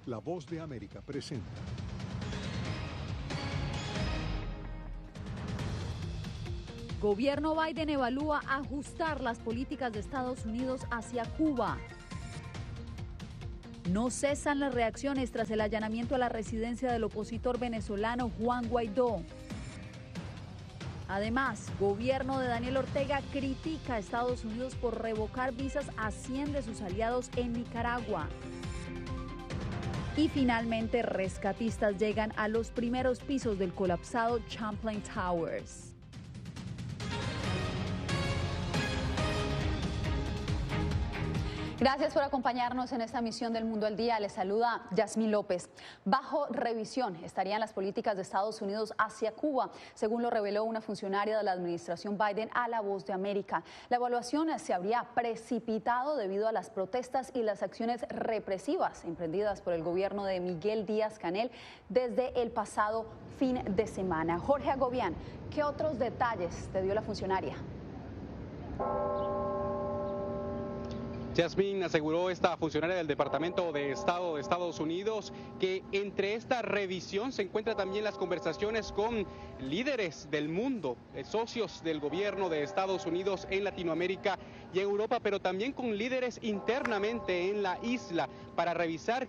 La Voz de América presenta. Gobierno Biden evalúa ajustar las políticas de Estados Unidos hacia Cuba. No cesan las reacciones tras el allanamiento a la residencia del opositor venezolano Juan Guaidó. Además, gobierno de Daniel Ortega critica a Estados Unidos por revocar visas a 100 de sus aliados en Nicaragua. Y finalmente, rescatistas llegan a los primeros pisos del colapsado Champlain Towers. Gracias por acompañarnos en esta emisión del Mundo al Día. Les saluda Yasmín López. Bajo revisión estarían las políticas de Estados Unidos hacia Cuba, según lo reveló una funcionaria de la administración Biden a La Voz de América. La evaluación se habría precipitado debido a las protestas y las acciones represivas emprendidas por el gobierno de Miguel Díaz-Canel desde el pasado fin de semana. Jorge Agobián, ¿qué otros detalles te dio la funcionaria? Yasmín, aseguró esta funcionaria del Departamento de Estado de Estados Unidos que entre esta revisión se encuentran también las conversaciones con líderes del mundo, socios del gobierno de Estados Unidos en Latinoamérica y Europa, pero también con líderes internamente en la isla para revisar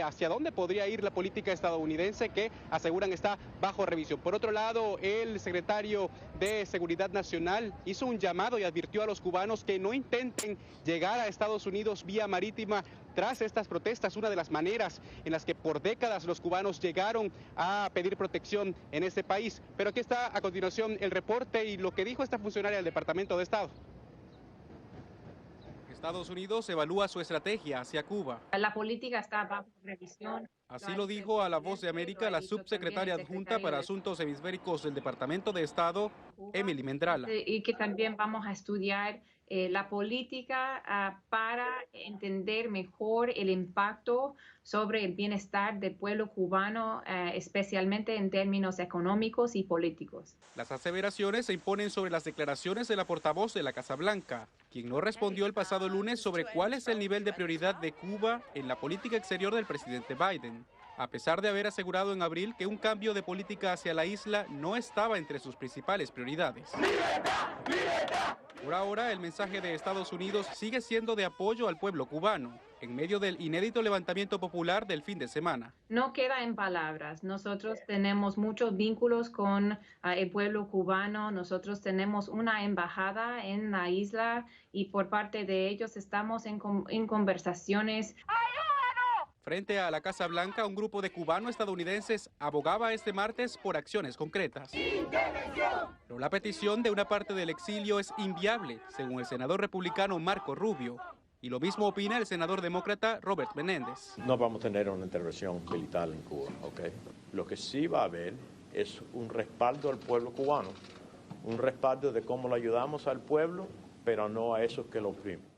hacia dónde podría ir la política estadounidense que aseguran está bajo revisión. Por otro lado, el secretario de Seguridad Nacional hizo un llamado y advirtió a los cubanos que no intenten llegar a Estados Unidos vía marítima tras estas protestas, una de las maneras en las que por décadas los cubanos llegaron a pedir protección en este país. Pero aquí está a continuación el reporte y lo que dijo esta funcionaria del Departamento de Estado. Estados Unidos evalúa su estrategia hacia Cuba. La política está bajo revisión. Así lo dijo a La Voz de América la subsecretaria adjunta para Asuntos Hemisféricos del Departamento de Estado, Emily Mendrala. Y que también vamos a estudiar la política para entender mejor el impacto sobre el bienestar del pueblo cubano, especialmente en términos económicos y políticos. Las aseveraciones se imponen sobre las declaraciones de la portavoz de la Casa Blanca, quien no respondió el pasado lunes sobre cuál es el nivel de prioridad de Cuba en la política exterior del presidente Biden, a pesar de haber asegurado en abril que un cambio de política hacia la isla no estaba entre sus principales prioridades. Por ahora, el mensaje de Estados Unidos sigue siendo de apoyo al pueblo cubano, en medio del inédito levantamiento popular del fin de semana. No queda en palabras. Nosotros tenemos muchos vínculos con el pueblo cubano. Nosotros tenemos una embajada en la isla y por parte de ellos estamos en conversaciones. Frente a la Casa Blanca, un grupo de cubano-estadounidenses abogaba este martes por acciones concretas. Pero la petición de una parte del exilio es inviable, según el senador republicano Marco Rubio. Y lo mismo opina el senador demócrata Robert Menéndez. No vamos a tener una intervención militar en Cuba, ¿ok? Lo que sí va a haber es un respaldo al pueblo cubano, un respaldo de cómo lo ayudamos al pueblo, pero no a esos que lo oprimen.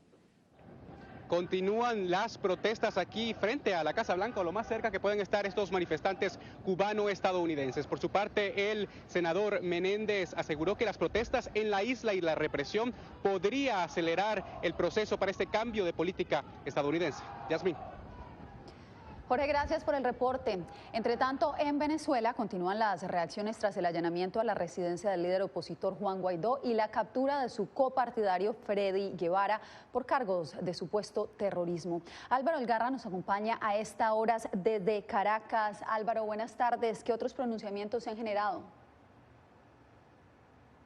Continúan las protestas aquí frente a la Casa Blanca, o lo más cerca que pueden estar estos manifestantes cubano-estadounidenses. Por su parte, el senador Menéndez aseguró que las protestas en la isla y la represión podría acelerar el proceso para este cambio de política estadounidense. Yasmín. Jorge, gracias por el reporte. Entre tanto, en Venezuela continúan las reacciones tras el allanamiento a la residencia del líder opositor Juan Guaidó y la captura de su copartidario Freddy Guevara por cargos de supuesto terrorismo. Álvaro Algarra nos acompaña a esta hora desde Caracas. Álvaro, buenas tardes. ¿Qué otros pronunciamientos se han generado?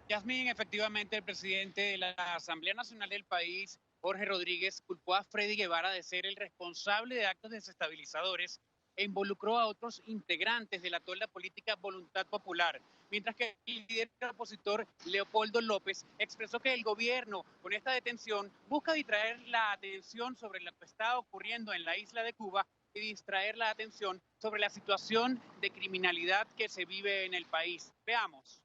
Yasmín, efectivamente, el presidente de la Asamblea Nacional del país, Jorge Rodríguez, culpó a Freddy Guevara de ser el responsable de actos desestabilizadores e involucró a otros integrantes de la tolda política Voluntad Popular, mientras que el líder opositor Leopoldo López expresó que el gobierno con esta detención busca distraer la atención sobre lo que está ocurriendo en la isla de Cuba y distraer la atención sobre la situación de criminalidad que se vive en el país. Veamos.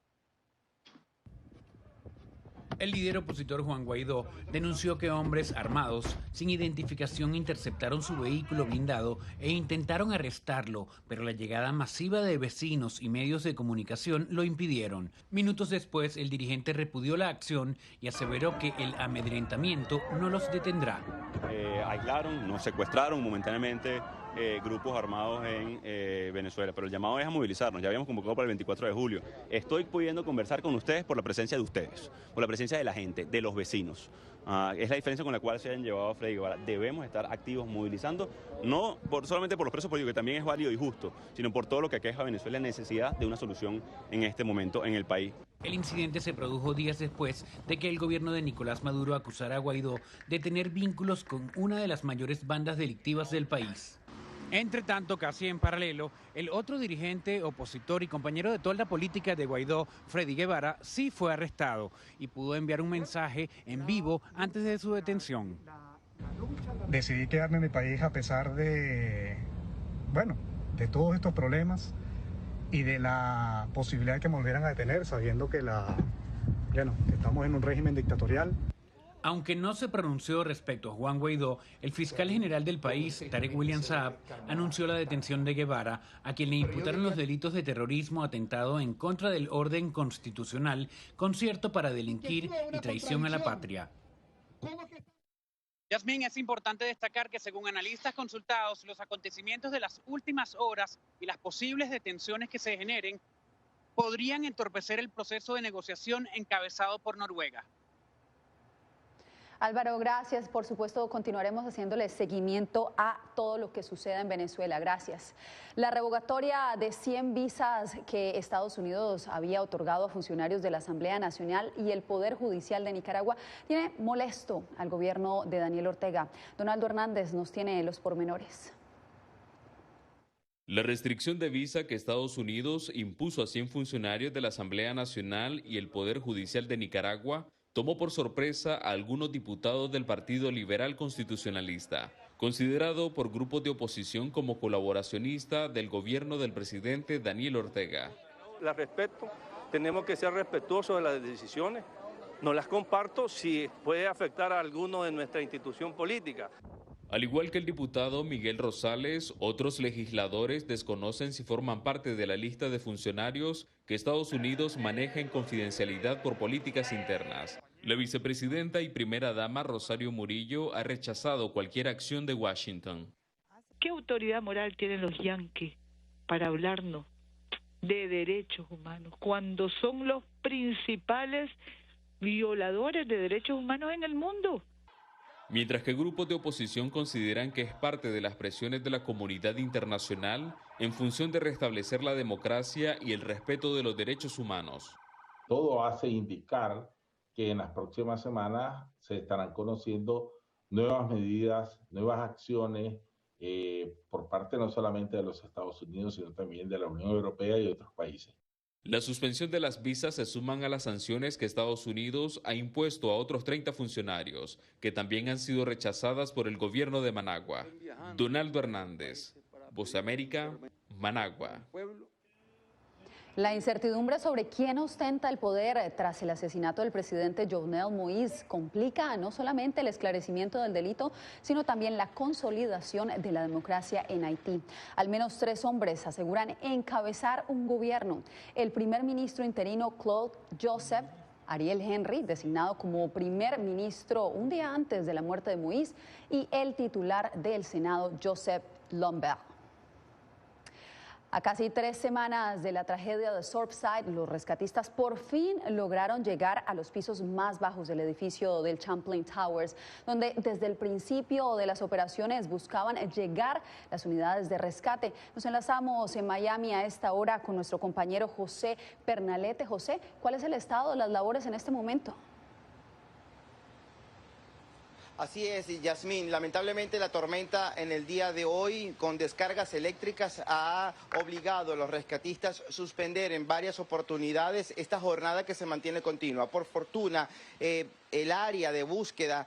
El líder opositor Juan Guaidó denunció que hombres armados sin identificación interceptaron su vehículo blindado e intentaron arrestarlo, pero la llegada masiva de vecinos y medios de comunicación lo impidieron. Minutos después, el dirigente repudió la acción y aseveró que el amedrentamiento no los detendrá. Aislaron, nos secuestraron momentáneamente grupos armados en Venezuela, pero el llamado es a movilizarnos. Ya habíamos convocado para el 24 de julio. Estoy pudiendo conversar con ustedes por la presencia de ustedes, por la presencia de la gente, de los vecinos. Es la diferencia con la cual se han llevado a Freddy Guevara. Debemos estar activos movilizando, no solamente por los presos políticos, que también es válido y justo, sino por todo lo que aqueja a Venezuela, la necesidad de una solución en este momento en el país. El incidente se produjo días después de que el gobierno de Nicolás Maduro acusara a Guaidó de tener vínculos con una de las mayores bandas delictivas del país. Entre tanto, casi en paralelo, el otro dirigente opositor y compañero de tolda política de Guaidó, Freddy Guevara, sí fue arrestado y pudo enviar un mensaje en vivo antes de su detención. Decidí quedarme en mi país a pesar de todos estos problemas y de la posibilidad de que me volvieran a detener, sabiendo que estamos en un régimen dictatorial. Aunque no se pronunció respecto a Juan Guaidó, el fiscal general del país, Tarek William Saab, anunció la detención de Guevara, a quien le imputaron los delitos de terrorismo, atentado en contra del orden constitucional, concierto para delinquir y traición a la patria. Yasmín, es importante destacar que según analistas consultados, los acontecimientos de las últimas horas y las posibles detenciones que se generen podrían entorpecer el proceso de negociación encabezado por Noruega. Álvaro, gracias. Por supuesto, continuaremos haciéndole seguimiento a todo lo que suceda en Venezuela. Gracias. La revocatoria de 100 visas que Estados Unidos había otorgado a funcionarios de la Asamblea Nacional y el Poder Judicial de Nicaragua tiene molesto al gobierno de Daniel Ortega. Donaldo Hernández nos tiene los pormenores. La restricción de visa que Estados Unidos impuso a 100 funcionarios de la Asamblea Nacional y el Poder Judicial de Nicaragua tomó por sorpresa a algunos diputados del Partido Liberal Constitucionalista, considerado por grupos de oposición como colaboracionista del gobierno del presidente Daniel Ortega. La respeto, tenemos que ser respetuosos de las decisiones. No las comparto si puede afectar a alguno de nuestra institución política. Al igual que el diputado Miguel Rosales, otros legisladores desconocen si forman parte de la lista de funcionarios que Estados Unidos maneja en confidencialidad por políticas internas. La vicepresidenta y primera dama Rosario Murillo ha rechazado cualquier acción de Washington. ¿Qué autoridad moral tienen los yanquis para hablarnos de derechos humanos cuando son los principales violadores de derechos humanos en el mundo? Mientras que grupos de oposición consideran que es parte de las presiones de la comunidad internacional en función de restablecer la democracia y el respeto de los derechos humanos. Todo hace indicar que en las próximas semanas se estarán conociendo nuevas medidas, nuevas acciones por parte no solamente de los Estados Unidos, sino también de la Unión Europea y otros países. La suspensión de las visas se suman a las sanciones que Estados Unidos ha impuesto a otros 30 funcionarios, que también han sido rechazadas por el gobierno de Managua. Donaldo Hernández, Voz de América, Managua. La incertidumbre sobre quién ostenta el poder tras el asesinato del presidente Jovenel Moïse complica no solamente el esclarecimiento del delito, sino también la consolidación de la democracia en Haití. Al menos 3 hombres aseguran encabezar un gobierno. El primer ministro interino Claude Joseph, Ariel Henry, designado como primer ministro un día antes de la muerte de Moïse, y el titular del Senado, Joseph Lambert. A casi 3 semanas de la tragedia de Surfside, los rescatistas por fin lograron llegar a los pisos más bajos del edificio del Champlain Towers, donde desde el principio de las operaciones buscaban llegar las unidades de rescate. Nos enlazamos en Miami a esta hora con nuestro compañero José Pernalete. José, ¿cuál es el estado de las labores en este momento? Así es, Yasmín. Lamentablemente la tormenta en el día de hoy con descargas eléctricas ha obligado a los rescatistas a suspender en varias oportunidades esta jornada que se mantiene continua. Por fortuna, el área de búsqueda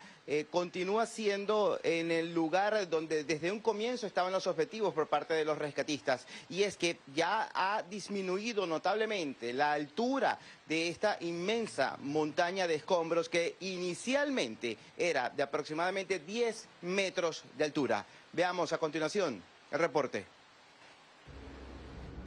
continúa siendo en el lugar donde desde un comienzo estaban los objetivos por parte de los rescatistas. Y es que ya ha disminuido notablemente la altura de esta inmensa montaña de escombros que inicialmente era de aproximadamente 10 metros de altura. Veamos a continuación el reporte.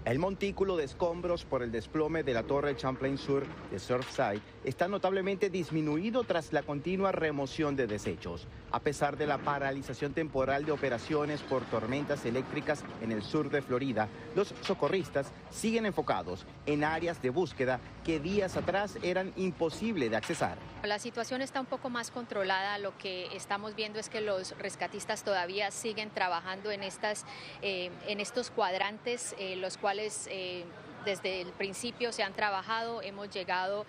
El montículo de escombros por el desplome de la torre Champlain Sur de Surfside está notablemente disminuido tras la continua remoción de desechos. A pesar de la paralización temporal de operaciones por tormentas eléctricas en el sur de Florida, los socorristas siguen enfocados en áreas de búsqueda que días atrás eran imposibles de accesar. La situación está un poco más controlada. Lo que estamos viendo es que los rescatistas todavía siguen trabajando en estos cuadrantes, los cuales desde el principio se han trabajado. Hemos llegado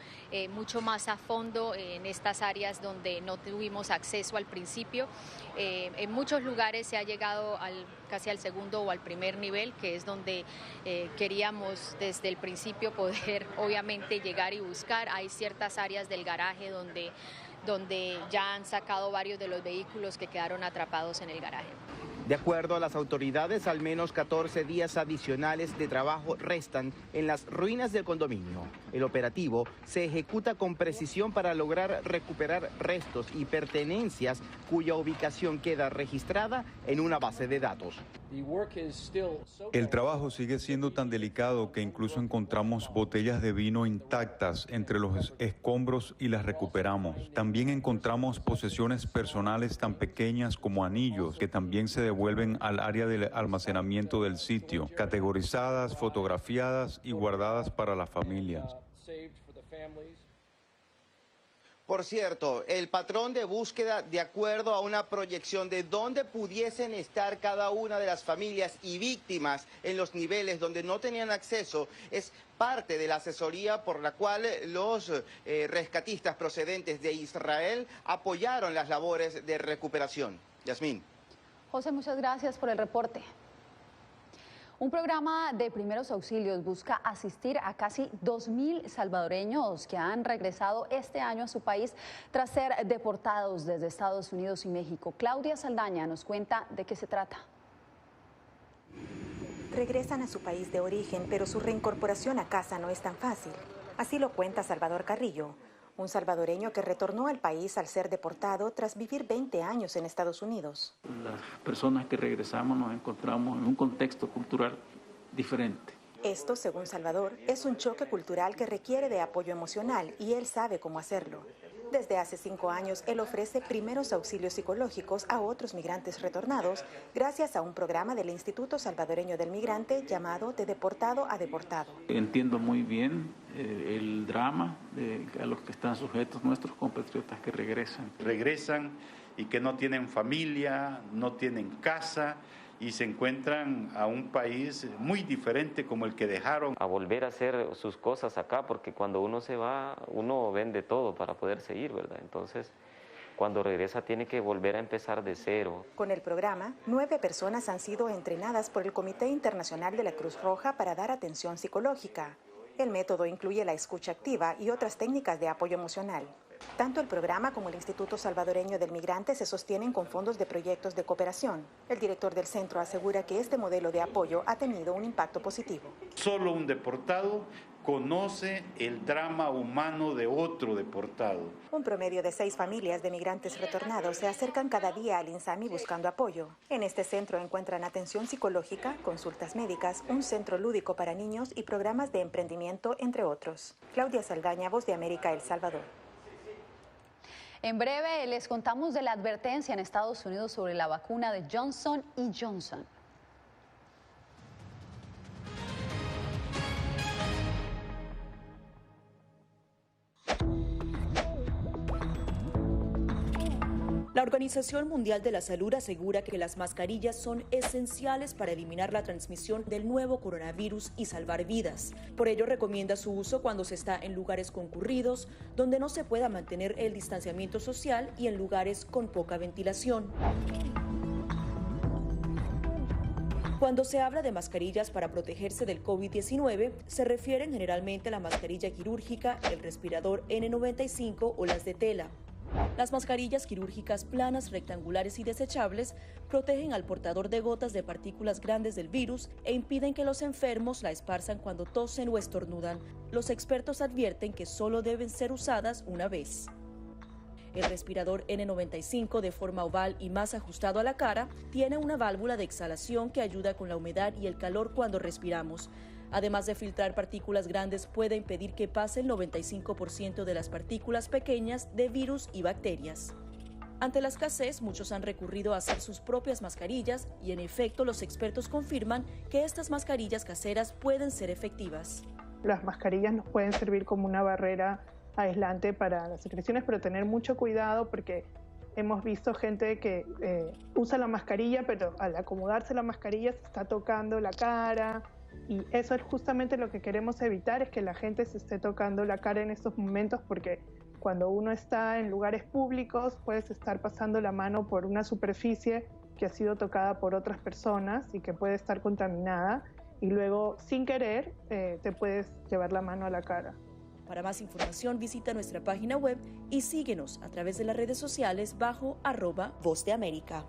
mucho más a fondo en estas áreas donde no tuvimos acceso al principio. En muchos lugares se ha llegado casi al segundo o al primer nivel, que es donde queríamos desde el principio poder obviamente llegar y buscar. Hay ciertas áreas del garaje donde ya han sacado varios de los vehículos que quedaron atrapados en el garaje. De acuerdo a las autoridades, al menos 14 días adicionales de trabajo restan en las ruinas del condominio. El operativo se ejecuta con precisión para lograr recuperar restos y pertenencias cuya ubicación queda registrada en una base de datos. El trabajo sigue siendo tan delicado que incluso encontramos botellas de vino intactas entre los escombros y las recuperamos. También encontramos posesiones personales tan pequeñas como anillos que también se devuelven al área de almacenamiento del sitio, categorizadas, fotografiadas y guardadas para las familias. Por cierto, el patrón de búsqueda, de acuerdo a una proyección de dónde pudiesen estar cada una de las familias y víctimas en los niveles donde no tenían acceso, es parte de la asesoría por la cual los rescatistas procedentes de Israel apoyaron las labores de recuperación. Yasmín. José, muchas gracias por el reporte. Un programa de primeros auxilios busca asistir a casi 2.000 salvadoreños que han regresado este año a su país tras ser deportados desde Estados Unidos y México. Claudia Saldaña nos cuenta de qué se trata. Regresan a su país de origen, pero su reincorporación a casa no es tan fácil. Así lo cuenta Salvador Carrillo, un salvadoreño que retornó al país al ser deportado tras vivir 20 años en Estados Unidos. Las personas que regresamos nos encontramos en un contexto cultural diferente. Esto, según Salvador, es un choque cultural que requiere de apoyo emocional y él sabe cómo hacerlo. Desde hace 5 años, él ofrece primeros auxilios psicológicos a otros migrantes retornados gracias a un programa del Instituto Salvadoreño del Migrante llamado De Deportado a Deportado. Entiendo muy bien el drama a los que están sujetos nuestros compatriotas que regresan. Regresan y que no tienen familia, no tienen casa y se encuentran a un país muy diferente como el que dejaron. A volver a hacer sus cosas acá, porque cuando uno se va, uno vende todo para poder seguir, ¿verdad? Entonces, cuando regresa tiene que volver a empezar de cero. Con el programa, 9 personas han sido entrenadas por el Comité Internacional de la Cruz Roja para dar atención psicológica. El método incluye la escucha activa y otras técnicas de apoyo emocional. Tanto el programa como el Instituto Salvadoreño del Migrante se sostienen con fondos de proyectos de cooperación. El director del centro asegura que este modelo de apoyo ha tenido un impacto positivo. Solo un deportado conoce el drama humano de otro deportado. Un promedio de 6 familias de migrantes retornados se acercan cada día al INSAMI buscando apoyo. En este centro encuentran atención psicológica, consultas médicas, un centro lúdico para niños y programas de emprendimiento, entre otros. Claudia Saldaña, Voz de América, El Salvador. En breve les contamos de la advertencia en Estados Unidos sobre la vacuna de Johnson & Johnson. La Organización Mundial de la Salud asegura que las mascarillas son esenciales para eliminar la transmisión del nuevo coronavirus y salvar vidas. Por ello, recomienda su uso cuando se está en lugares concurridos, donde no se pueda mantener el distanciamiento social y en lugares con poca ventilación. Cuando se habla de mascarillas para protegerse del COVID-19, se refieren generalmente a la mascarilla quirúrgica, el respirador N95 o las de tela. Las mascarillas quirúrgicas planas, rectangulares y desechables protegen al portador de gotas de partículas grandes del virus e impiden que los enfermos la esparzan cuando tosen o estornudan. Los expertos advierten que solo deben ser usadas una vez. El respirador N95 de forma oval y más ajustado a la cara tiene una válvula de exhalación que ayuda con la humedad y el calor cuando respiramos. Además de filtrar partículas grandes, puede impedir que pase el 95% de las partículas pequeñas de virus y bacterias. Ante la escasez, muchos han recurrido a hacer sus propias mascarillas y, en efecto, los expertos confirman que estas mascarillas caseras pueden ser efectivas. Las mascarillas nos pueden servir como una barrera aislante para las secreciones, pero tener mucho cuidado porque hemos visto gente que usa la mascarilla, pero al acomodarse la mascarilla se está tocando la cara, y eso es justamente lo que queremos evitar, es que la gente se esté tocando la cara en estos momentos, porque cuando uno está en lugares públicos puedes estar pasando la mano por una superficie que ha sido tocada por otras personas y que puede estar contaminada, y luego sin querer te puedes llevar la mano a la cara. Para más información visita nuestra página web y síguenos a través de las redes sociales bajo @Voz de América.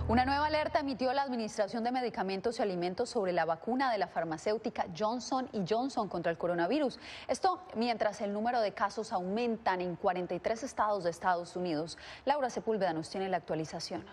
Una nueva alerta emitió la Administración de Medicamentos y Alimentos sobre la vacuna de la farmacéutica Johnson & Johnson contra el coronavirus. Esto mientras el número de casos aumentan en 43 estados de Estados Unidos. Laura Sepúlveda nos tiene la actualización.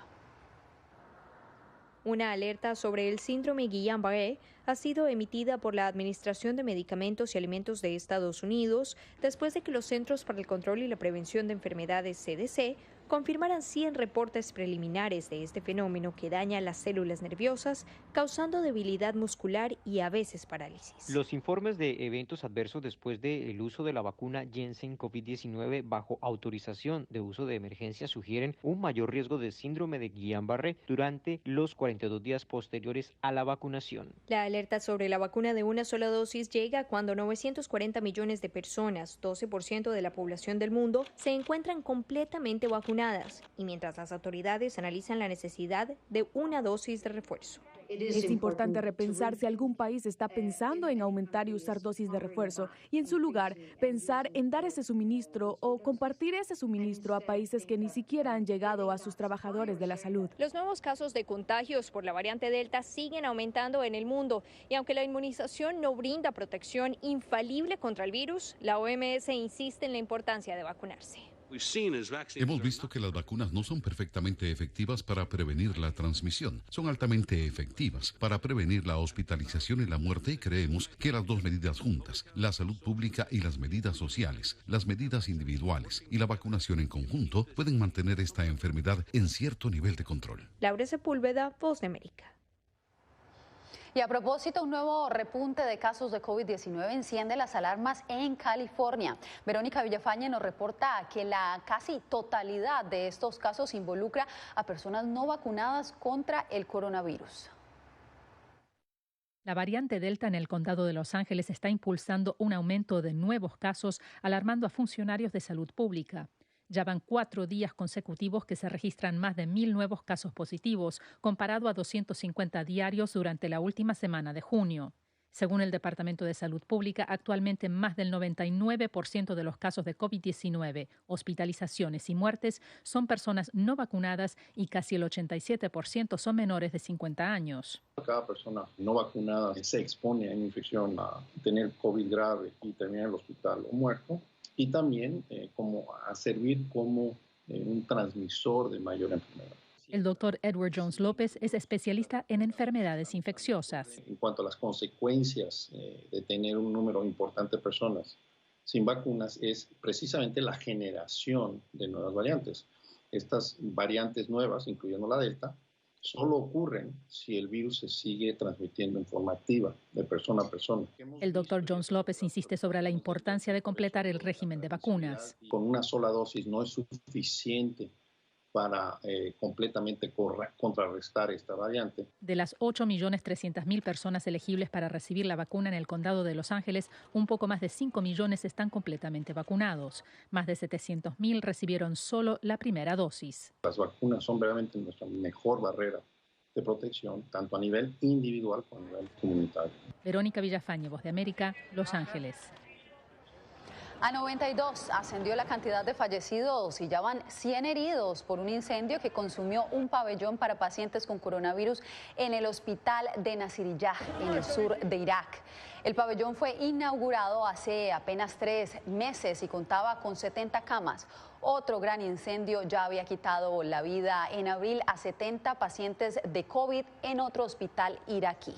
Una alerta sobre el síndrome Guillain-Barré ha sido emitida por la Administración de Medicamentos y Alimentos de Estados Unidos después de que los Centros para el Control y la Prevención de Enfermedades CDC confirmaran 100 reportes preliminares de este fenómeno que daña las células nerviosas, causando debilidad muscular y a veces parálisis. Los informes de eventos adversos después del uso de la vacuna Janssen COVID-19 bajo autorización de uso de emergencia sugieren un mayor riesgo de síndrome de Guillain-Barré durante los 42 días posteriores a la vacunación. La alerta sobre la vacuna de una sola dosis llega cuando 940 millones de personas, 12% de la población del mundo, se encuentran completamente vacunadas, y mientras las autoridades analizan la necesidad de una dosis de refuerzo. Es importante repensar si algún país está pensando en aumentar y usar dosis de refuerzo y en su lugar pensar en dar ese suministro o compartir ese suministro a países que ni siquiera han llegado a sus trabajadores de la salud. Los nuevos casos de contagios por la variante Delta siguen aumentando en el mundo y aunque la inmunización no brinda protección infalible contra el virus, la OMS insiste en la importancia de vacunarse. Hemos visto que las vacunas no son perfectamente efectivas para prevenir la transmisión. Son altamente efectivas para prevenir la hospitalización y la muerte, y creemos que las dos medidas juntas, la salud pública y las medidas sociales, las medidas individuales y la vacunación en conjunto, pueden mantener esta enfermedad en cierto nivel de control. Laura Sepúlveda, Voz de América. Y a propósito, un nuevo repunte de casos de COVID-19 enciende las alarmas en California. Verónica Villafañe nos reporta que la casi totalidad de estos casos involucra a personas no vacunadas contra el coronavirus. La variante Delta en el condado de Los Ángeles está impulsando un aumento de nuevos casos, alarmando a funcionarios de salud pública. Ya van 4 días consecutivos que se registran más de 1.000 nuevos casos positivos, comparado a 250 diarios durante la última semana de junio. Según el Departamento de Salud Pública, actualmente más del 99% de los casos de COVID-19, hospitalizaciones y muertes son personas no vacunadas y casi el 87% son menores de 50 años. Cada persona no vacunada se expone a una infección, a tener COVID grave y terminar en el hospital o muerto. Y también a servir como un transmisor de mayor enfermedad. El doctor Edward Jones López es especialista en enfermedades infecciosas. En cuanto a las consecuencias de tener un número importante de personas sin vacunas, es precisamente la generación de nuevas variantes. Estas variantes nuevas, incluyendo la Delta, solo ocurren si el virus se sigue transmitiendo en forma activa, de persona a persona. El doctor Jones López insiste sobre la importancia de completar el régimen de vacunas. Con una sola dosis no es suficiente para completamente contrarrestar esta variante. De las 8.300.000 personas elegibles para recibir la vacuna en el condado de Los Ángeles, un poco más de 5 millones están completamente vacunados. Más de 700.000 recibieron solo la primera dosis. Las vacunas son realmente nuestra mejor barrera de protección, tanto a nivel individual como a nivel comunitario. Verónica Villafañe, Voz de América, Los Ángeles. A 92 ascendió la cantidad de fallecidos y ya van 100 heridos por un incendio que consumió un pabellón para pacientes con coronavirus en el hospital de Nasiriyah, en el sur de Irak. El pabellón fue inaugurado hace apenas 3 meses y contaba con 70 camas. Otro gran incendio ya había quitado la vida en abril a 70 pacientes de COVID en otro hospital iraquí.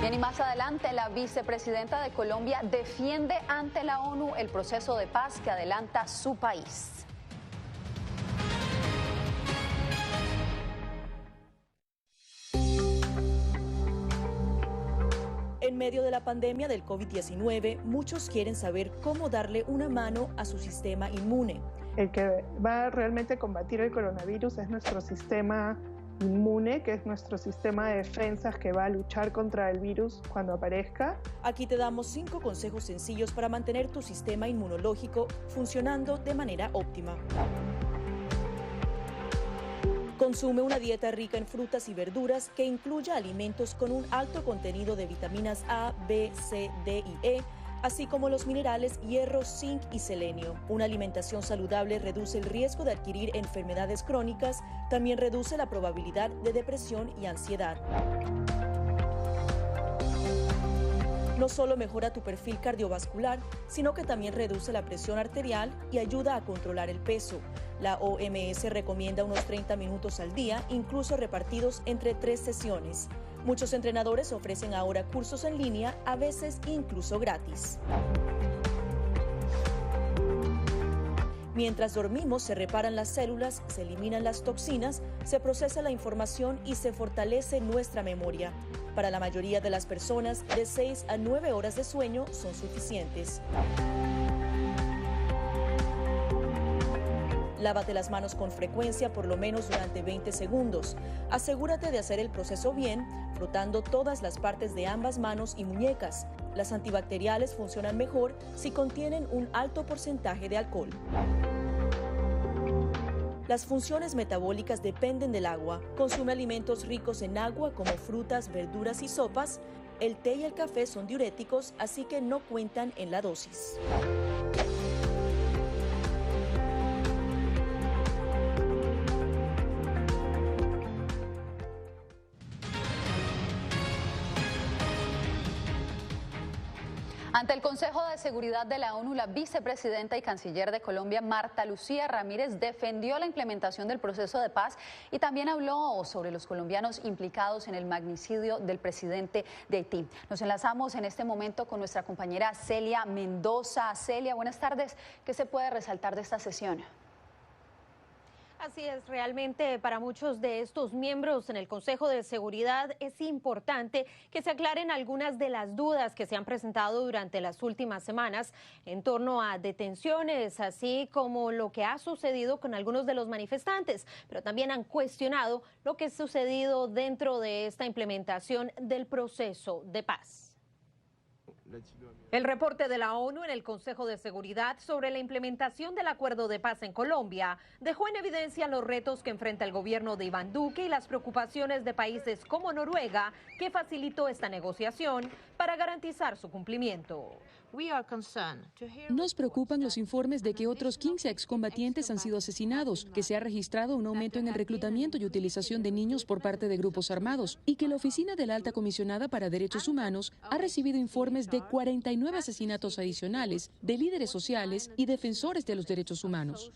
Bien, y más adelante la vicepresidenta de Colombia defiende ante la ONU el proceso de paz que adelanta su país. En medio de la pandemia del COVID-19, muchos quieren saber cómo darle una mano a su sistema inmune. El que va a realmente combatir el coronavirus es nuestro sistema inmune, que es nuestro sistema de defensas que va a luchar contra el virus cuando aparezca. Aquí te damos 5 consejos sencillos para mantener tu sistema inmunológico funcionando de manera óptima. Consume una dieta rica en frutas y verduras que incluya alimentos con un alto contenido de vitaminas A, B, C, D y E, así como los minerales hierro, zinc y selenio. Una alimentación saludable reduce el riesgo de adquirir enfermedades crónicas, también reduce la probabilidad de depresión y ansiedad. No solo mejora tu perfil cardiovascular, sino que también reduce la presión arterial y ayuda a controlar el peso. La OMS recomienda unos 30 minutos al día, incluso repartidos entre 3 sesiones. Muchos entrenadores ofrecen ahora cursos en línea, a veces incluso gratis. Mientras dormimos, se reparan las células, se eliminan las toxinas, se procesa la información y se fortalece nuestra memoria. Para la mayoría de las personas, de 6 a 9 horas de sueño son suficientes. Lávate las manos con frecuencia, por lo menos durante 20 segundos. Asegúrate de hacer el proceso bien, frotando todas las partes de ambas manos y muñecas. Las antibacteriales funcionan mejor si contienen un alto porcentaje de alcohol. Las funciones metabólicas dependen del agua. Consume alimentos ricos en agua como frutas, verduras y sopas. El té y el café son diuréticos, así que no cuentan en la dosis. Ante el Consejo de Seguridad de la ONU, la vicepresidenta y canciller de Colombia, Marta Lucía Ramírez, defendió la implementación del proceso de paz y también habló sobre los colombianos implicados en el magnicidio del presidente de Haití. Nos enlazamos en este momento con nuestra compañera Celia Mendoza. Celia, buenas tardes. ¿Qué se puede resaltar de esta sesión? Así es, realmente para muchos de estos miembros en el Consejo de Seguridad es importante que se aclaren algunas de las dudas que se han presentado durante las últimas semanas en torno a detenciones, así como lo que ha sucedido con algunos de los manifestantes, pero también han cuestionado lo que ha sucedido dentro de esta implementación del proceso de paz. El reporte de la ONU en el Consejo de Seguridad sobre la implementación del acuerdo de paz en Colombia dejó en evidencia los retos que enfrenta el gobierno de Iván Duque y las preocupaciones de países como Noruega, que facilitó esta negociación para garantizar su cumplimiento. Nos preocupan los informes de que otros 15 excombatientes han sido asesinados, que se ha registrado un aumento en el reclutamiento y utilización de niños por parte de grupos armados y que la Oficina de la Alta Comisionada para Derechos Humanos ha recibido informes de 49 asesinatos adicionales de líderes sociales y defensores de los derechos humanos.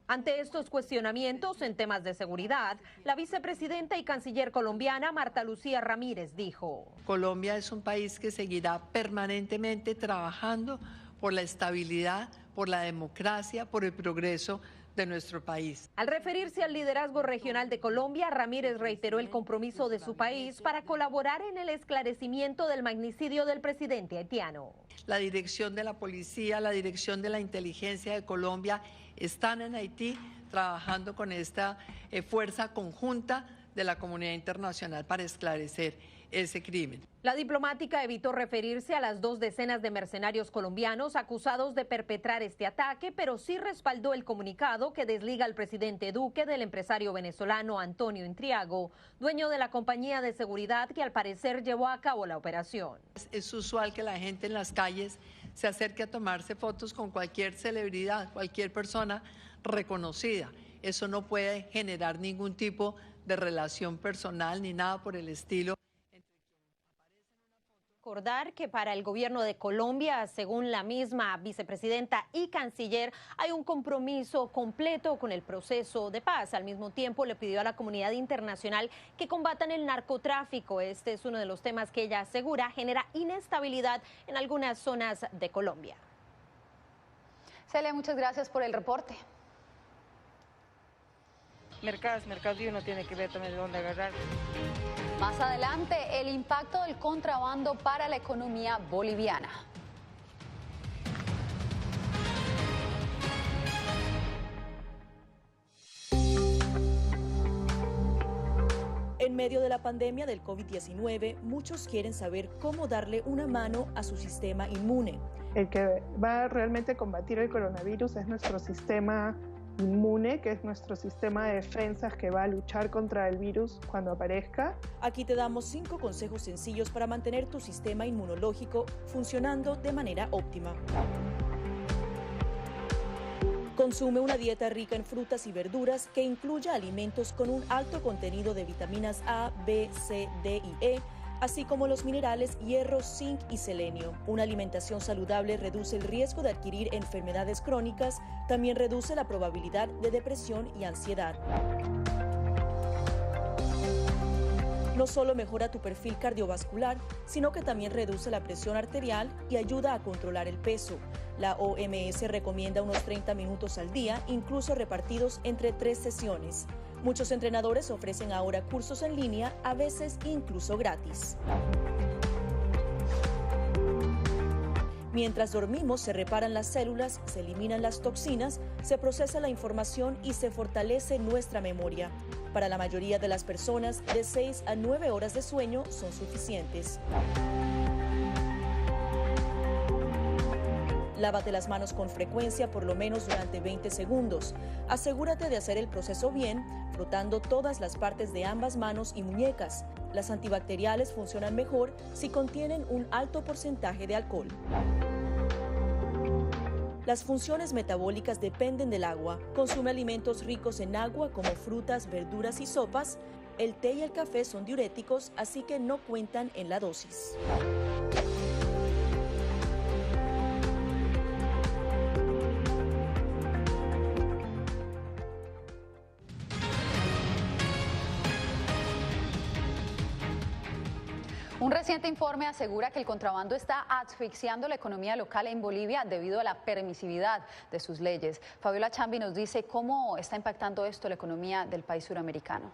Ante estos cuestionamientos en temas de seguridad, la vicepresidenta y canciller colombiana Marta Lucía Ramírez dijo: Colombia es un país que seguirá permanentemente trabajando por la estabilidad, por la democracia, por el progreso de nuestro país. Al referirse al liderazgo regional de Colombia, Ramírez reiteró el compromiso de su país para colaborar en el esclarecimiento del magnicidio del presidente haitiano. La dirección de la policía, la dirección de la inteligencia de Colombia están en Haití trabajando con esta fuerza conjunta de la comunidad internacional para esclarecer ese crimen. La diplomática evitó referirse a las 2 decenas de mercenarios colombianos acusados de perpetrar este ataque, pero sí respaldó el comunicado que desliga al presidente Duque del empresario venezolano Antonio Intriago, dueño de la compañía de seguridad que al parecer llevó a cabo la operación. Es usual que la gente en las calles se acerque a tomarse fotos con cualquier celebridad, cualquier persona reconocida. Eso no puede generar ningún tipo de relación personal ni nada por el estilo. Recordar que para el gobierno de Colombia, según la misma vicepresidenta y canciller, hay un compromiso completo con el proceso de paz. Al mismo tiempo, le pidió a la comunidad internacional que combatan el narcotráfico. Este es uno de los temas que ella asegura genera inestabilidad en algunas zonas de Colombia. Celia, muchas gracias por el reporte. Mercado y uno tiene que ver también de dónde agarrar. Más adelante, el impacto del contrabando para la economía boliviana. En medio de la pandemia del COVID-19, muchos quieren saber cómo darle una mano a su sistema inmune. El que va realmente a combatir el coronavirus es nuestro sistema inmune, que es nuestro sistema de defensas que va a luchar contra el virus cuando aparezca. Aquí te damos 5 consejos sencillos para mantener tu sistema inmunológico funcionando de manera óptima. Consume una dieta rica en frutas y verduras que incluya alimentos con un alto contenido de vitaminas A, B, C, D y E, así como los minerales hierro, zinc y selenio. Una alimentación saludable reduce el riesgo de adquirir enfermedades crónicas, también reduce la probabilidad de depresión y ansiedad. No solo mejora tu perfil cardiovascular, sino que también reduce la presión arterial y ayuda a controlar el peso. La OMS recomienda unos 30 minutos al día, incluso repartidos entre 3 sesiones. Muchos entrenadores ofrecen ahora cursos en línea, a veces incluso gratis. Mientras dormimos, se reparan las células, se eliminan las toxinas, se procesa la información y se fortalece nuestra memoria. Para la mayoría de las personas, de 6 a 9 horas de sueño son suficientes. Lávate las manos con frecuencia, por lo menos durante 20 segundos. Asegúrate de hacer el proceso bien, frotando todas las partes de ambas manos y muñecas. Las antibacteriales funcionan mejor si contienen un alto porcentaje de alcohol. Las funciones metabólicas dependen del agua. Consume alimentos ricos en agua como frutas, verduras y sopas. El té y el café son diuréticos, así que no cuentan en la dosis. Un reciente informe asegura que el contrabando está asfixiando la economía local en Bolivia debido a la permisividad de sus leyes. Fabiola Chambi nos dice cómo está impactando esto la economía del país suramericano.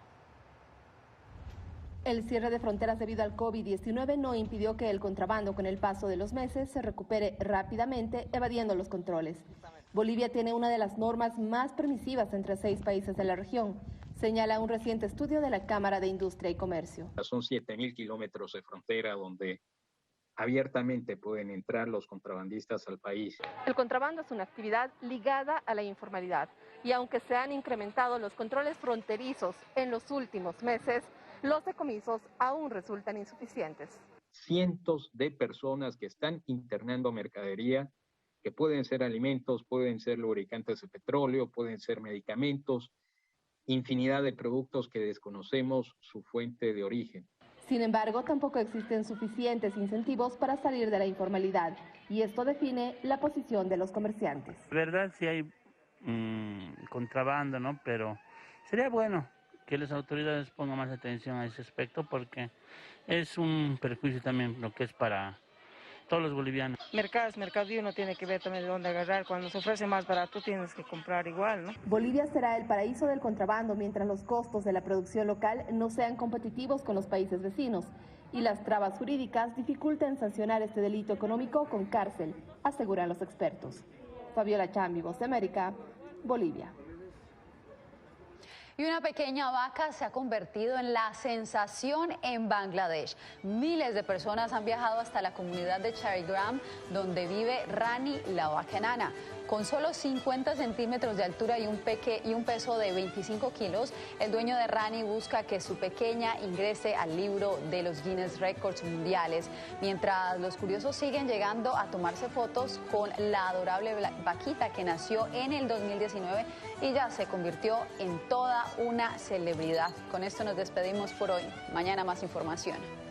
El cierre de fronteras debido al COVID-19 no impidió que el contrabando con el paso de los meses se recupere rápidamente, evadiendo los controles. Bolivia tiene una de las normas más permisivas entre 6 países de la región, señala un reciente estudio de la Cámara de Industria y Comercio. Son 7.000 kilómetros de frontera donde abiertamente pueden entrar los contrabandistas al país. El contrabando es una actividad ligada a la informalidad y aunque se han incrementado los controles fronterizos en los últimos meses, los decomisos aún resultan insuficientes. Cientos de personas que están internando mercadería, que pueden ser alimentos, pueden ser lubricantes de petróleo, pueden ser medicamentos, infinidad de productos que desconocemos su fuente de origen. Sin embargo, tampoco existen suficientes incentivos para salir de la informalidad y esto define la posición de los comerciantes. De verdad sí hay contrabando, ¿no? Pero sería bueno que las autoridades pongan más atención a ese aspecto porque es un perjuicio también lo que es para todos los bolivianos. Mercado y uno tiene que ver también de dónde agarrar. Cuando se ofrece más barato tienes que comprar igual, ¿no? Bolivia será el paraíso del contrabando mientras los costos de la producción local no sean competitivos con los países vecinos y las trabas jurídicas dificulten sancionar este delito económico con cárcel, aseguran los expertos. Fabiola Chambi, Voz de América, Bolivia. Y una pequeña vaca se ha convertido en la sensación en Bangladesh. Miles de personas han viajado hasta la comunidad de Charigram, donde vive Rani, la vaca enana. Con solo 50 centímetros de altura y un peso de 25 kilos, el dueño de Rani busca que su pequeña ingrese al libro de los Guinness Records mundiales, mientras los curiosos siguen llegando a tomarse fotos con la adorable vaquita que nació en el 2019 y ya se convirtió en toda una celebridad. Con esto nos despedimos por hoy. Mañana más información.